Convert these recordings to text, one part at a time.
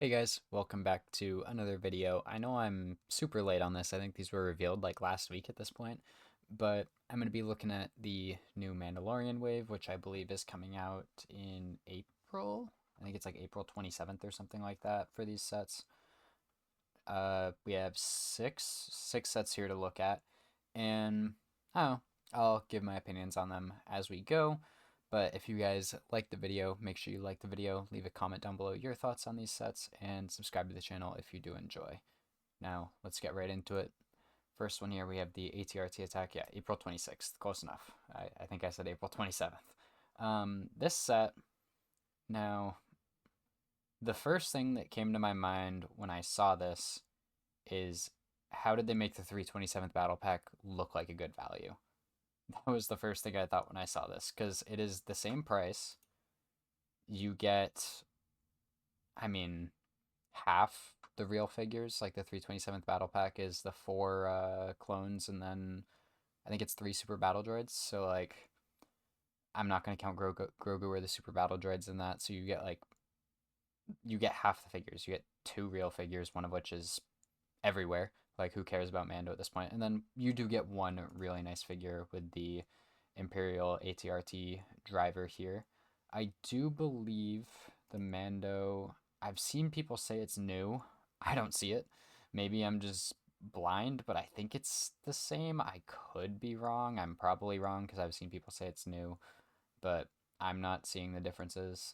Hey guys, welcome back to another video. I know I'm super late on this. I think these were revealed like last week at this point, but I'm going to be looking at the new Mandalorian wave, which I believe is coming out in April. I think it's like April 27th or something like that for these sets. We have six sets here to look at, and oh, I'll give my opinions on them as we go. But if you guys like the video, make sure you like the video, leave a comment down below your thoughts on these sets, and subscribe to the channel if you do enjoy. Now, let's get right into it. First one here, we have the ATRT attack. Yeah, April 26th. Close enough. I think I said April 27th. This set, now, the first thing that came to my mind when I saw this is how did they make the 327th battle pack look like a good value? That was the first thing I thought when I saw this, because it is the same price. You get, I mean, half the real figures. Like the 327th battle pack is the four clones, and then I think it's three super battle droids. So, like, I'm not going to count Grogu or the super battle droids in that. So, you get half the figures. You get two real figures, one of which is everywhere. Like, who cares about Mando at this point? And then you do get one really nice figure with the Imperial ATRT driver here. I do believe the Mando, I've seen people say it's new. I don't see it. Maybe I'm just blind, but I think it's the same. I could be wrong. I'm probably wrong because I've seen people say it's new, but I'm not seeing the differences.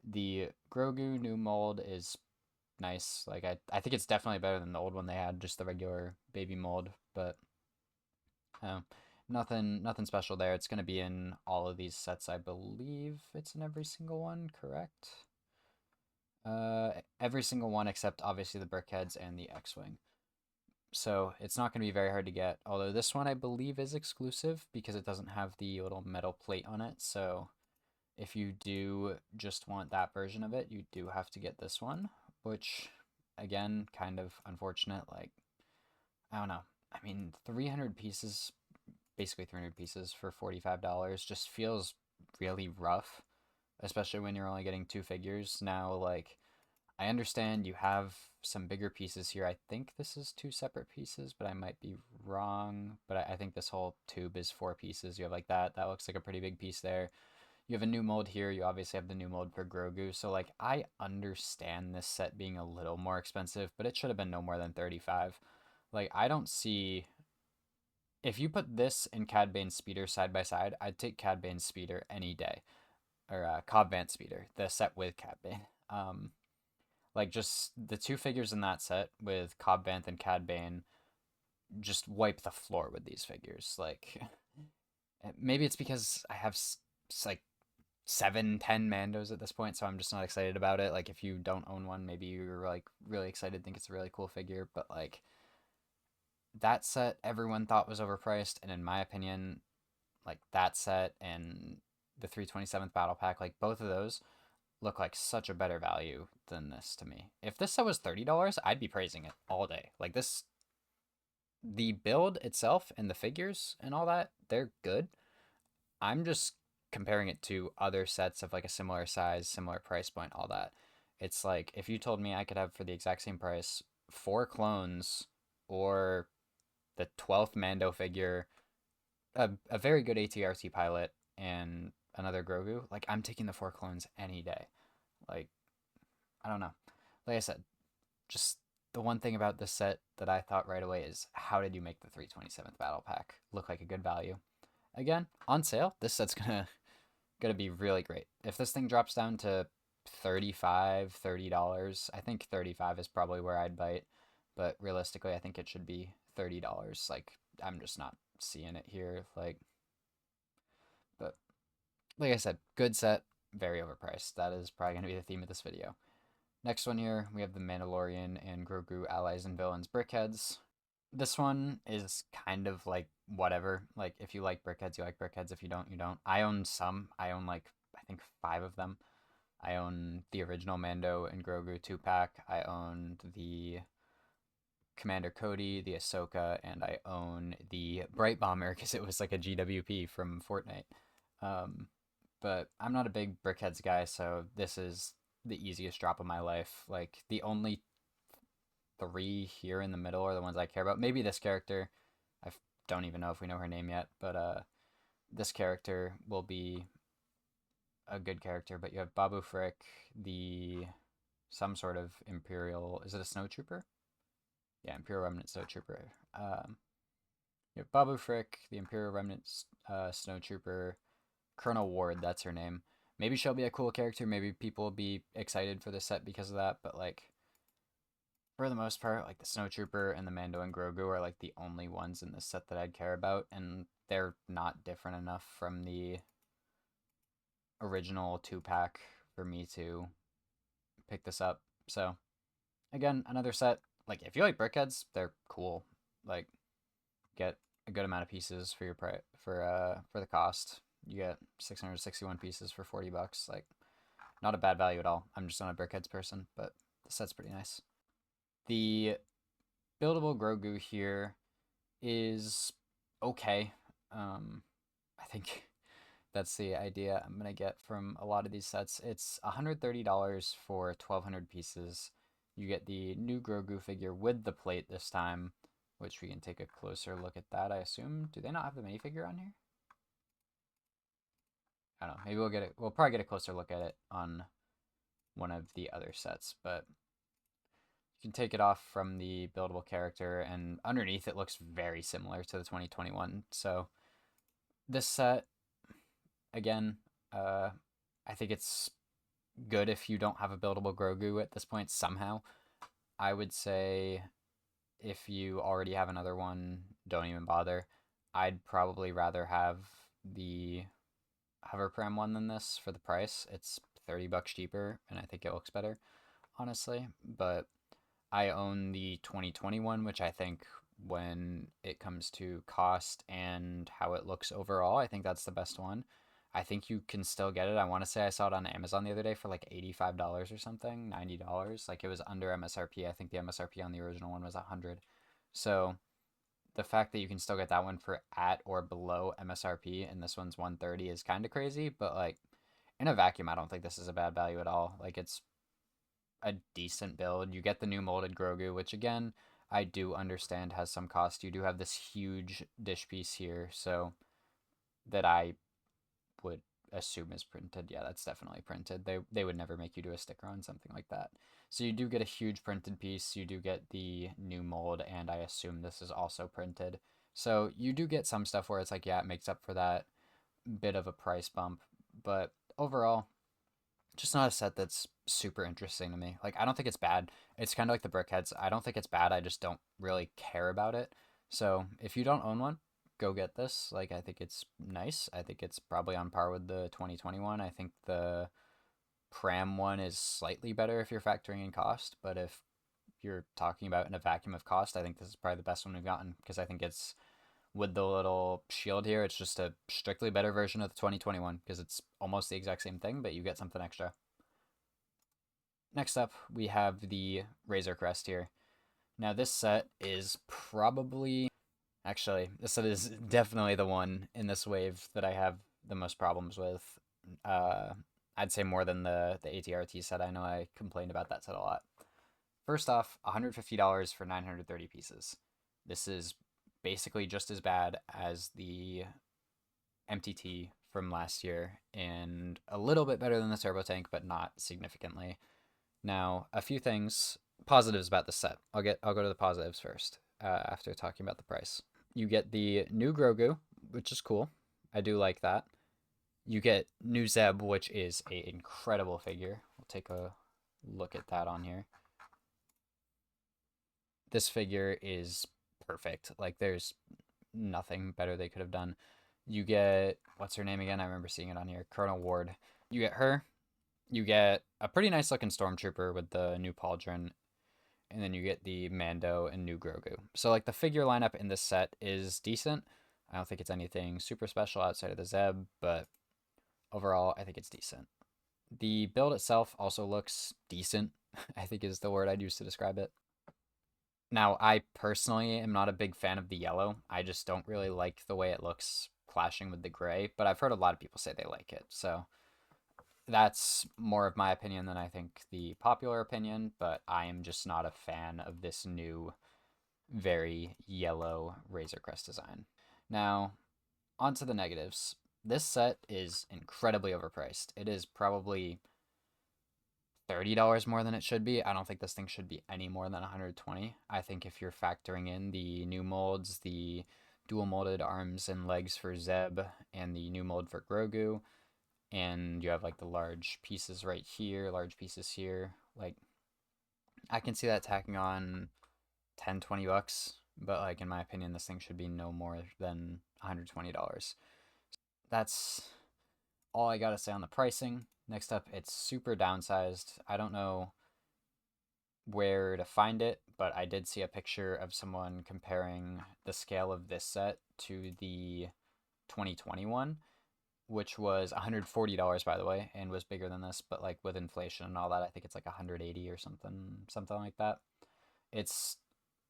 The Grogu new mold is nice. Like I think it's definitely better than the old one they had, just the regular baby mold. But uh, nothing special there. It's gonna be in all of these sets, I believe. It's in every single one, correct? Every single one except obviously the Brickheads and the X-wing. So it's not gonna be very hard to get. Although this one I believe is exclusive because it doesn't have the little metal plate on it. So if you do just want that version of it, you do have to get this one, which again, kind of unfortunate. Like, I don't know. I mean, 300 pieces, basically 300 pieces for $45 just feels really rough, especially when you're only getting two figures. Now, like, I understand you have some bigger pieces here. I think this is two separate pieces, but I might be wrong. But I think this whole tube is four pieces. You have like that. That looks like a pretty big piece there. You have a new mold here. You obviously have the new mold for Grogu. So, like, I understand this set being a little more expensive, but it should have been no more than 35. Like, I don't see. If you put this and Cad Bane's Speeder side by side, I'd take Cad Bane's Speeder any day. Or Cobb Vanth Speeder, the set with Cad Bane. Like, just the two figures in that set with Cobb Vanth and Cad Bane just wipe the floor with these figures. Like, maybe it's because I have like 7, 10 Mandos at this point, so I'm just not excited about it. Like if you don't own one, maybe you're like really excited, think it's a really cool figure, but like that set everyone thought was overpriced, and in my opinion, like that set and the 327th battle pack, like both of those look like such a better value than this to me. If this set was $30, I'd be praising it all day. Like this, the build itself and the figures and all that, they're good. I'm just comparing it to other sets of like a similar size, similar price point, all that. It's like if you told me I could have for the exact same price four clones or the 12th Mando figure, a very good ATRT pilot, and another Grogu, like I'm taking the four clones any day. Like, I don't know. Like I said, just the one thing about this set that I thought right away is how did you make the 327th battle pack look like a good value? Again, on sale, this set's gonna be really great. If this thing drops down to 35, $30, I think 35 is probably where I'd bite, but realistically, I think it should be $30. Like I'm just not seeing it here. But like I said, good set, very overpriced. That is probably gonna be the theme of this video. Next one here, we have the Mandalorian and Grogu allies and villains brickheads. This one is kind of like whatever. Like if you like brickheads, you like brickheads. If you don't, you don't. I own some. I own like I think five of them. I own the original Mando and Grogu 2-pack. I own the Commander Cody, the Ahsoka, and I own the Bright Bomber because it was like a GWP from Fortnite. Um, but I'm not a big brickheads guy, so this is the easiest drop of my life. Like, the only three here in the middle are the ones I care about. Maybe this character. I don't even know if we know her name yet, but this character will be a good character. But you have Babu Frick, the some sort of Imperial. Is it a Snow Trooper? Yeah, Imperial Remnant Snow Trooper. You have Babu Frick, the Imperial Remnant Snow Trooper. Colonel Ward, that's her name. Maybe she'll be a cool character. Maybe people will be excited for the set because of that. But like, for the most part, like the Snow Trooper and the Mando and Grogu are like the only ones in this set that I'd care about, and they're not different enough from the original 2-pack for me to pick this up. So again, another set. Like, if you like brickheads, they're cool. Like, get a good amount of pieces for your price for the cost. You get 661 pieces for $40. Like, not a bad value at all. I'm just not a brickheads person, but the set's pretty nice. The buildable Grogu here is okay. I think that's the idea I'm gonna get from a lot of these sets. It's $130 for 1,200 pieces. You get the new Grogu figure with the plate this time, which we can take a closer look at that, I assume. Do they not have the minifigure on here? I don't know. Maybe we'll probably get a closer look at it on one of the other sets, but you can take it off from the buildable character, and underneath it looks very similar to the 2021. So this set, again, I think it's good if you don't have a buildable Grogu at this point somehow. I would say if you already have another one, don't even bother. I'd probably rather have the hoverpram one than this for the price. It's $30 cheaper, and I think it looks better, honestly. But I own the 2021, which I think when it comes to cost and how it looks overall, I think that's the best one. I think you can still get it. I want to say I saw it on Amazon the other day for like $85 or something, $90. Like, it was under MSRP. I think the MSRP on the original one was 100. So the fact that you can still get that one for at or below MSRP and this one's 130 is kind of crazy, but like, in a vacuum, I don't think this is a bad value at all. Like, it's a decent build. You get the new molded Grogu, which again, I do understand has some cost. You do have this huge dish piece here, so that I would assume is printed. Yeah, that's definitely printed. They would never make you do a sticker on something like that. So you do get a huge printed piece. You do get the new mold, and I assume this is also printed. So you do get some stuff where it's like, yeah, it makes up for that bit of a price bump. But overall, just not a set that's super interesting to me. Like, I don't think it's bad. It's kind of like the brickheads. I don't think it's bad. I just don't really care about it. So if you don't own one, go get this. Like, I think it's nice. I think it's probably on par with the 2021. I think the Pram one is slightly better if you're factoring in cost, but if you're talking about in a vacuum of cost, I think this is probably the best one we've gotten, because I think it's, with the little shield here, it's just a strictly better version of the 2021, because it's almost the exact same thing, but you get something extra. Next up, we have the Razor Crest here. Now, this set is probably, actually, this set is definitely the one in this wave that I have the most problems with. I'd say more than the ATRT set. I know I complained about that set a lot. First off, $150 for 930 pieces. This is basically just as bad as the MTT from last year, and a little bit better than the Turbo Tank, but not significantly. Now, a few things, positives about the set. I'll go to the positives first, after talking about the price. You get the new Grogu, which is cool. I do like that. You get new Zeb, which is an incredible figure. We'll take a look at that on here. This figure is perfect. Like, there's nothing better they could have done. You get, what's her name again? I remember seeing it on here. Colonel Ward. You get her. You get a pretty nice looking Stormtrooper with the new pauldron, and then you get the Mando and new Grogu. So like, the figure lineup in this set is decent. I don't think it's anything super special outside of the Zeb, but overall, I think it's decent. The build itself also looks decent, I think is the word I'd use to describe it. Now, I personally am not a big fan of the yellow. I just don't really like the way it looks clashing with the gray, but I've heard a lot of people say they like it. So that's more of my opinion than I think the popular opinion, but I am just not a fan of this new, very yellow Razor Crest design. Now, on to the negatives. This set is incredibly overpriced. It is probably $30 more than it should be. I don't think this thing should be any more than 120. I think if you're factoring in the new molds, the dual molded arms and legs for Zeb, and the new mold for Grogu, and you have like the large pieces right here, large pieces here, like I can see that tacking on 10, $20, but like in my opinion, this thing should be no more than $120. That's all I gotta say on the pricing. Next up, it's super downsized. I don't know where to find it, but I did see a picture of someone comparing the scale of this set to the 2021, which was $140 by the way, and was bigger than this, but like with inflation and all that, I think it's like 180 or something like that. It's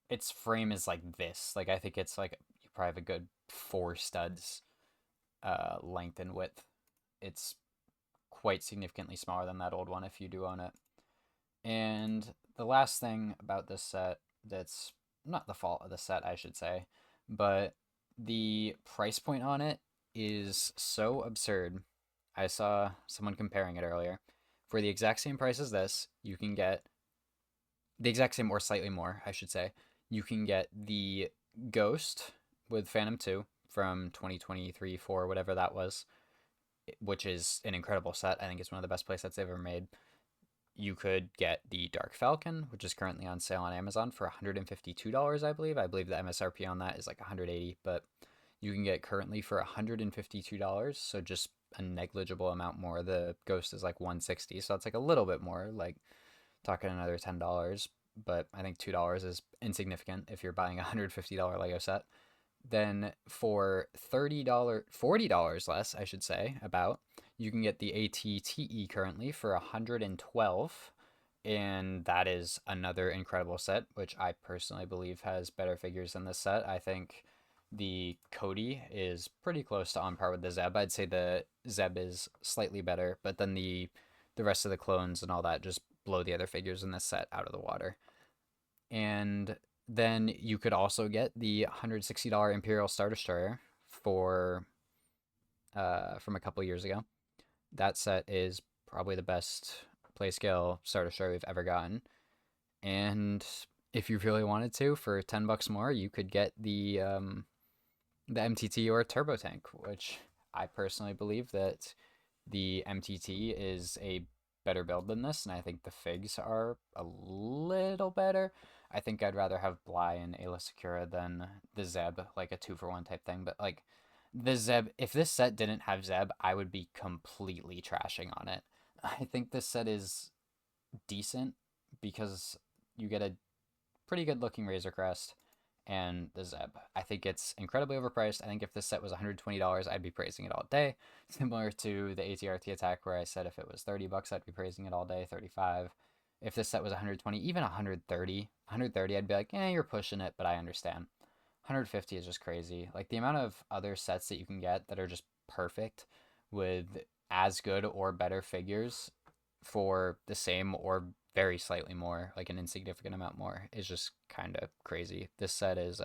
its frame is like this. Like I think it's like you probably have a good 4 studs length and width. It's quite significantly smaller than that old one if you do own it. And the last thing about this set that's not the fault of the set, I should say, but the price point on it is so absurd. I saw someone comparing it earlier. For the exact same price as this, you can get the exact same or slightly more, I should say. You can get the Ghost with Phantom 2 from 2023, 4, whatever that was, which is an incredible set. I think it's one of the best playsets they've ever made. You could get the Dark Falcon, which is currently on sale on Amazon for $152, I believe. I believe the MSRP on that is like 180, but you can get currently for $152, so just a negligible amount more. The Ghost is like 160, so it's like a little bit more, like talking another $10, but I think $2 is insignificant if you're buying a $150 Lego set. Then for $30, $40 less, I should say, about, you can get the ATTE currently for 112, and that is another incredible set, which I personally believe has better figures than this set. I think the Cody is pretty close to on par with the Zeb. I'd say the Zeb is slightly better, but then the rest of the clones and all that just blow the other figures in this set out of the water. And then you could also get the $160 Imperial Star Destroyer for from a couple years ago. That set is probably the best playscale Star Destroyer we've ever gotten. And if you really wanted to, for $10 more, you could get the MTT or Turbo Tank, which I personally believe that the MTT is a better build than this, and I think the figs are a little better. I think I'd rather have Bly and Ayla Secura than the Zeb, like a 2-for-1 type thing. But like the Zeb, if this set didn't have Zeb, I would be completely trashing on it. I think this set is decent because you get a pretty good looking Razor Crest and the Zeb. I think it's incredibly overpriced. I think if this set was $120, I'd be praising it all day. Similar to the ATRT attack where I said if it was $30, I'd be praising it all day, 35. If this set was 120, even 130, I'd be like, you're pushing it, but I understand. 150 is just crazy. Like the amount of other sets that you can get that are just perfect with as good or better figures for the same or very slightly more, like an insignificant amount more, is just kind of crazy. This set is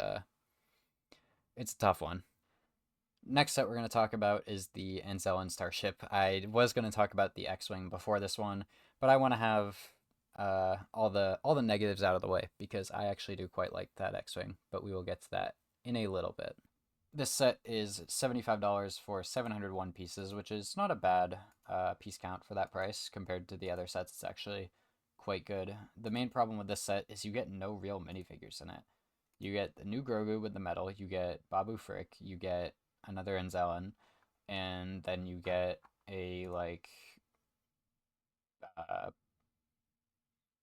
it's a tough one. Next set we're going to talk about is the Anzellan Starship. I was going to talk about the X-Wing before this one, but I want to have all the negatives out of the way because I actually do quite like that X-Wing, but we will get to that in a little bit. This set is $75 for 701 pieces, which is not a bad piece count for that price compared to the other sets. It's actually quite good. The main problem with this set is you get no real minifigures in it. You get the new Grogu with the medal, you get Babu Frick, you get another Anzellan, and then you get a like uh,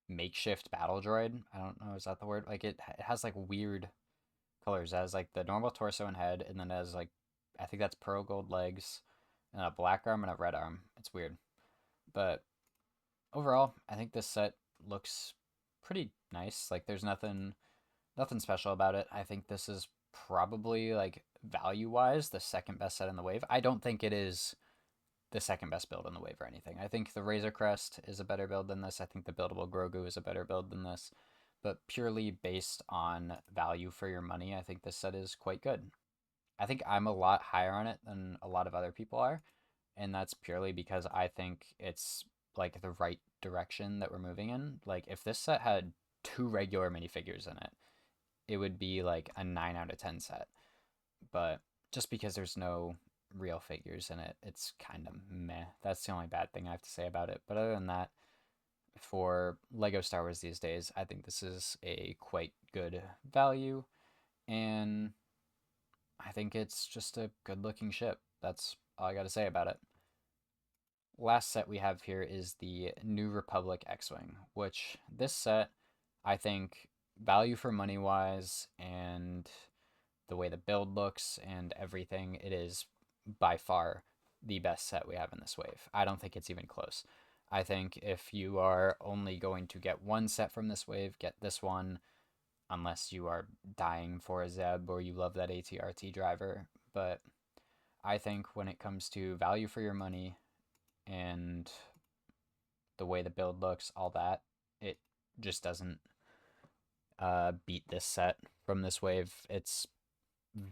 makeshift battle droid. I don't know, is that the word? Like it has like weird colors. It has like the normal torso and head, and then it has like I think that's pearl gold legs, and a black arm and a red arm. It's weird, but overall, I think this set looks pretty nice. Like there's nothing special about it. I think this is probably like value wise the second best set in the wave. I don't think it is the second best build in the wave or anything. I think the Razor Crest is a better build than this. I think the buildable Grogu is a better build than this. But purely based on value for your money, I think this set is quite good. I think I'm a lot higher on it than a lot of other people are, and that's purely because I think it's like the right direction that we're moving in. Like if this set had two regular minifigures in it, it would be like a 9 out of 10 set. But just because there's no real figures in it, it's kind of meh. That's the only bad thing I have to say about it. But other than that, for Lego Star Wars these days, I think this is a quite good value, and I think it's just a good looking ship. That's all I got to say about it. Last set we have here is the New Republic X-Wing, which this set, I think, value for money wise and the way the build looks and everything, it is by far the best set we have in this wave. I don't think it's even close. I think if you are only going to get one set from this wave, get this one, unless you are dying for a Zeb or you love that ATRT driver. But I think when it comes to value for your money and the way the build looks, all that, it just doesn't beat this set from this wave. It's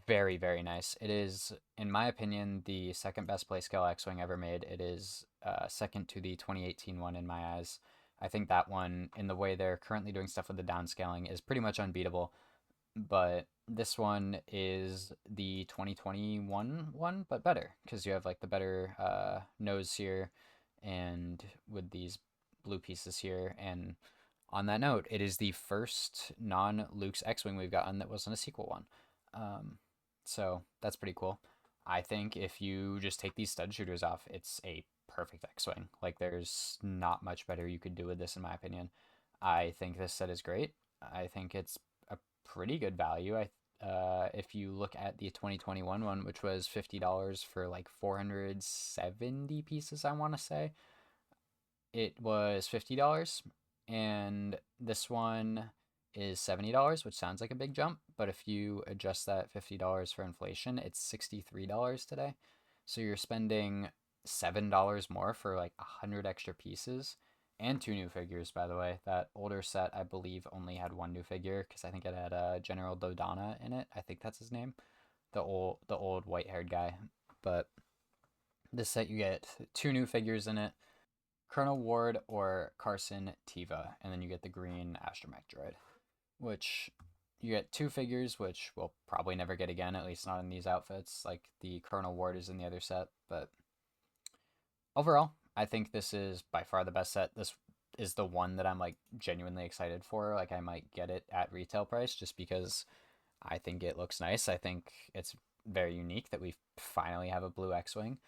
very, very nice. It is, in my opinion, the second best Playscale X-Wing ever made. It is second to the 2018 one in my eyes. I think that one, in the way they're currently doing stuff with the downscaling, is pretty much unbeatable. But this one is the 2021 one, but better, because you have like the better nose here, and with these blue pieces here. And on that note, it is the first non-Luke's X-Wing we've gotten that wasn't a sequel one. So that's pretty cool. I think if you just take these stud shooters off, it's a perfect X-Wing. Like there's not much better you could do with this in my opinion. I think this set is great. I think it's a pretty good value. If you look at the 2021 one, which was $50 for like 470 pieces, I want to say, it was $50, and this one is $70, which sounds like a big jump, but if you adjust that $50 for inflation, it's $63 today. So you're spending $7 more for like 100 extra pieces and two new figures, by the way. That older set, I believe, only had one new figure because I think it had General Dodonna in it. I think that's his name, the old white-haired guy. But this set, you get two new figures in it, Colonel Ward or Carson Teva, and then you get the green astromech droid, which you get two figures, which we'll probably never get again, at least not in these outfits. Like the Colonel Ward is in the other set, but overall, I think this is by far the best set. This is the one that I'm like genuinely excited for. Like I might get it at retail price just because I think it looks nice. I think it's very unique that we finally have a blue X-Wing.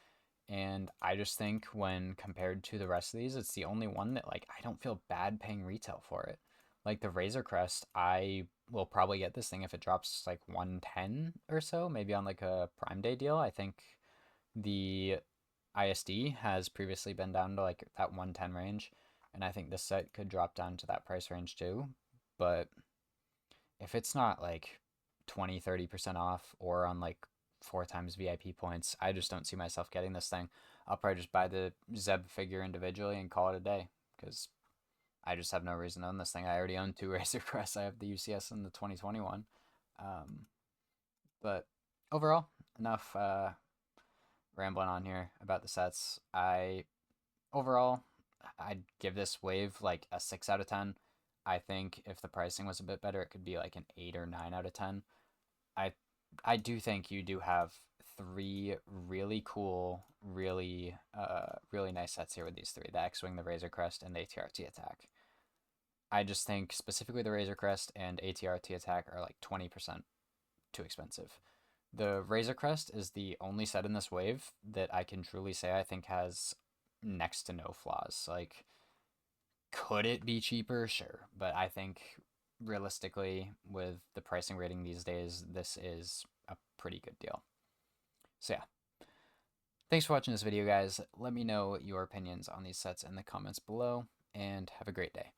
And I just think when compared to the rest of these, it's the only one that like I don't feel bad paying retail for it. Like the Razor Crest, I will probably get this thing if it drops like 110 or so, maybe on like a Prime Day deal. I think the ISD has previously been down to like that 110 range, and I think this set could drop down to that price range too. But if it's not like 20-30% off or on like 4 times VIP points, I just don't see myself getting this thing. I'll probably just buy the Zeb figure individually and call it a day because I just have no reason to own this thing. I already own two Razor Crests. I have the UCS and the 2021. Um, but overall, enough rambling on here about the sets. Overall, I'd give this wave like a 6 out of 10. I think if the pricing was a bit better, it could be like an 8 or 9 out of 10. I I do think you do have three really cool, really nice sets here with these three: the X-Wing, the Razor Crest, and the ATRT attack. I just think specifically the Razor Crest and ATRT attack are like 20% too expensive. The Razor Crest is the only set in this wave that I can truly say I think has next to no flaws. Like, could it be cheaper? Sure. But I think realistically, with the pricing rating these days, this is a pretty good deal. So yeah. Thanks for watching this video, guys. Let me know your opinions on these sets in the comments below, and have a great day.